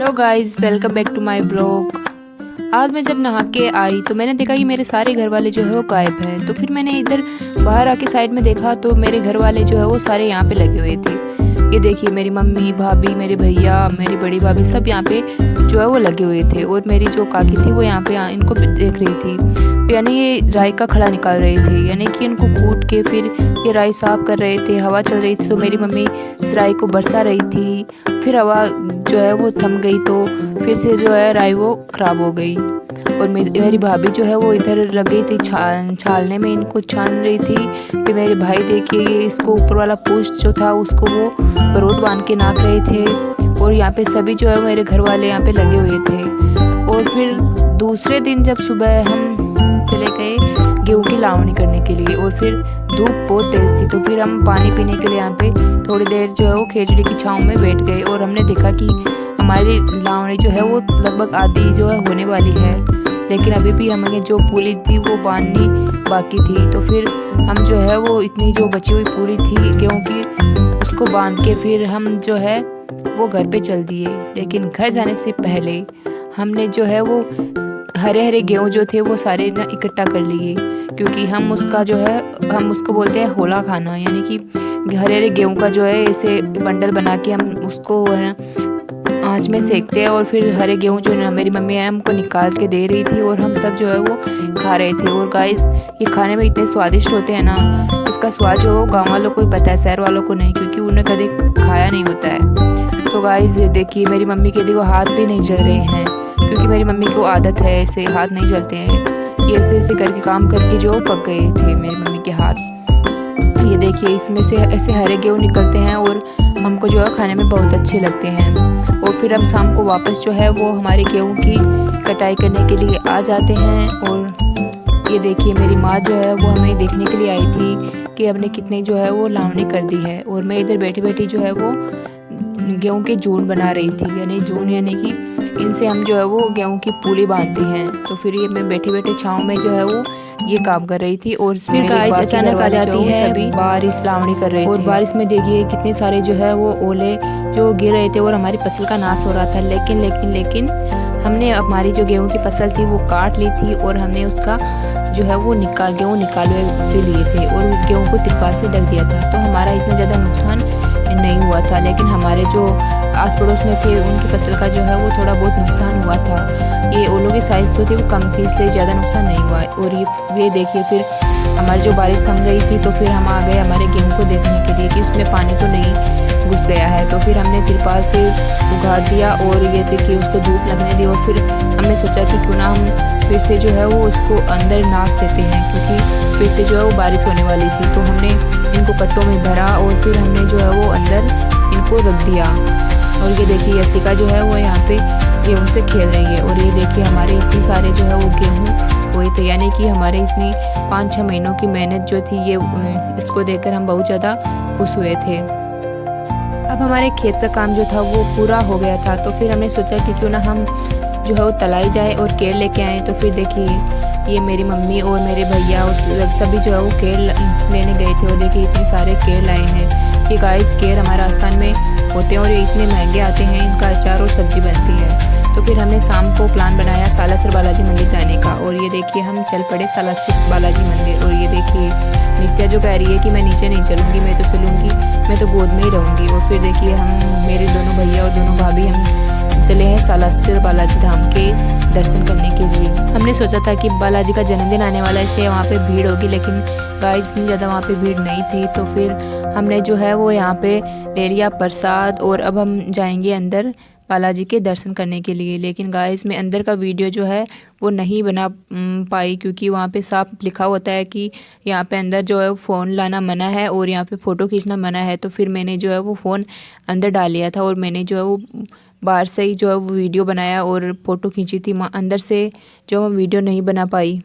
Hello guys, welcome back to my blog. आज मैं जब नहा के आई तो मैंने देखा कि मेरे सारे घर वाले जो है वो गायब हैं। तो फिर मैंने इधर बाहर आके साइड में देखा तो मेरे घर वाले जो है वो सारे यहाँ पे लगे हुए थे। ये देखिए, मेरी मम्मी, भाभी, मेरे भैया, मेरी बड़ी भाभी सब यहाँ पे जो है वो लगे हुए थे। और मेरी जो काकी थी वो यहाँ पे इनको देख रही थी, यानी ये राई का खड़ा निकाल रहे थे, यानी कि इनको कूट के फिर ये राई साफ कर रहे थे। हवा चल रही थी तो मेरी मम्मी इस राई को बरसा रही थी। फिर हवा जो है वो थम गई तो फिर से जो है राई वो ख़राब हो गई। और मेरी भाभी जो है वो इधर लग गई थी छालने में, इनको छान रही थी। फिर मेरे भाई देखिए, इसको ऊपर वाला पूंछ जो था उसको वो बरोट बांध के नाक रहे थे। और यहाँ पे सभी जो है मेरे घर वाले यहाँ पे लगे हुए थे। और फिर दूसरे दिन जब सुबह हम चले गए गेहूँ की लावनी करने के लिए, और फिर धूप बहुत तेज़ थी तो फिर हम पानी पीने के लिए यहाँ पे थोड़ी देर जो है वो खेजड़ी की छाँव में बैठ गए। और हमने देखा कि हमारी लावनी जो है वो लगभग आधी जो है होने वाली है, लेकिन अभी भी हमें जो पूली थी वो बांधनी बाकी थी। तो फिर हम जो है वो इतनी जो बची हुई पूली थी गेहूँ की, उसको बांध के फिर हम जो है वो घर पे चल दिए। लेकिन घर जाने से पहले हमने जो है वो हरे हरे गेहूँ जो थे वो सारे ना इकट्ठा कर लिए, क्योंकि हम उसका जो है हम उसको बोलते हैं होला खाना, यानी कि हरे हरे गेहूँ का जो है ऐसे बंडल बना के हम उसको आँच में सेकते हैं। और फिर हरे गेहूँ जो है मेरी मम्मी है हमको निकाल के दे रही थी और हम सब जो है वो खा रहे थे। और गाइस, ये खाने में इतने स्वादिष्ट होते हैं ना, इसका स्वाद जो है गाँव वालों को ही पता है, शहर वालों को नहीं, क्योंकि उन्हें कभी खाया नहीं होता है। तो गाइस ये देखिए, मेरी मम्मी के देखो हाथ भी नहीं जल रहे हैं, क्योंकि मेरी मम्मी को आदत है ऐसे हाथ नहीं जलते हैं। ये ऐसे ऐसे करके काम करके जो पक गए थे मेरी मम्मी के हाथ। ये देखिए, इसमें से ऐसे हरे गेहूँ निकलते हैं और हमको जो है खाने में बहुत अच्छे लगते हैं। और फिर हम शाम को वापस जो है वो हमारे गेहूँ की कटाई करने के लिए आ जाते हैं। और ये देखिए, मेरी माँ जो है वो हमें देखने के लिए आई थी कि हमने कितने जो है वो लावनी कर दी है। और मैं इधर बैठी बैठी जो है वो गेहूँ के जून बना रही थी, यानी जून यानी कि इनसे हम जो है वो गेहूँ की पूली बांधते हैं। तो फिर ये मैं बैठे बैठे छाँव में जो है वो ये काम कर रही थी। और फिर गाइस अचानक आ जाती है सभी बारिश लावनी कर रहे थे। और बारिश में देखिए कितने सारे जो है वो ओले जो गिर रहे थे और हमारी फसल का नाश हो रहा था। लेकिन हमने हमारी जो गेहूँ की फसल थी वो काट ली थी और हमने उसका जो है वो गेहूँ निकाले के लिए थे और गेहूँ को तिरपाल से ढक दिया था। तो हमारा इतना ज़्यादा नुकसान नहीं हुआ था, लेकिन हमारे जो आस पड़ोस में थे उनकी फसल का जो है वो थोड़ा बहुत नुकसान हुआ था। ये ओलों की साइज़ तो थी वो कम थी, इसलिए ज़्यादा नुकसान नहीं हुआ। और ये देखिए, फिर हमारी जो बारिश थम गई थी तो फिर हम आ गए हमारे गेहूँ को देखने के लिए कि उसमें पानी तो नहीं घुस गया है। तो फिर हमने तिरपाल से उघाड़ दिया और ये देखिए उसको धूप लगने दी। और फिर हमने सोचा कि क्यों ना हम फिर से जो है वो उसको अंदर नाक देते हैं, क्योंकि फिर से जो है वो बारिश होने वाली थी। तो हमने इनको कट्टों में भरा और फिर हमने जो है वो अंदर इनको रख दिया। और ये देखिए, यसिका जो है वो यहाँ पे गेहूँ से खेल रही है। और ये देखिए, हमारे इतने सारे जो है वो गेहूँ हुए थे, यानी कि हमारे इतनी 5-6 महीनों की मेहनत जो थी ये इसको देखकर हम बहुत ज़्यादा खुश हुए थे। अब हमारे खेत का काम जो था वो पूरा हो गया था। तो फिर हमने सोचा कि क्यों ना हम जो है वो तलाई जाए और केर लेके आए। तो फिर देखिए, ये मेरी मम्मी और मेरे भैया और सभी जो है वो केर लेने गए थे। और देखिए इतने सारे केर लाए हैं। ये गाइस केर हमारे राजस्थान में होते हैं और ये इतने महंगे आते हैं, इनका अचार और सब्जी बनती है। तो फिर हमने शाम को प्लान बनाया सालासर बालाजी मंदिर जाने का। और ये देखिए, हम चल पड़े सालासर बालाजी मंदिर। और ये देखिए, नित्या जो कह रही है कि मैं नीचे नहीं चलूँगी, मैं तो चलूँगी, मैं तो गोद में ही रहूँगी। और फिर देखिए, हम मेरे दोनों भैया और दोनों भाभी हम चले हैं सालासर बालाजी धाम के दर्शन करने के लिए। हमने सोचा था कि बालाजी का जन्मदिन आने वाला है, इसलिए वहाँ पे भीड़ होगी, लेकिन गाइस इतनी ज़्यादा वहाँ पे भीड़ नहीं थी। तो फिर हमने जो है वो यहाँ पे ले लिया प्रसाद और अब हम जाएंगे अंदर बालाजी के दर्शन करने के लिए। लेकिन गाइस मैं अंदर का वीडियो जो है वो नहीं बना पाई, क्योंकि वहाँ पे साफ लिखा होता है कि यहाँ पे अंदर जो है फ़ोन लाना मना है और यहाँ पे फ़ोटो खींचना मना है। तो फिर मैंने जो है वो फ़ोन अंदर डाल लिया था और मैंने जो है वो बाहर से ही जो है वो वीडियो बनाया और फ़ोटो खींची थी। अंदर से जो मैं वीडियो नहीं बना पाई।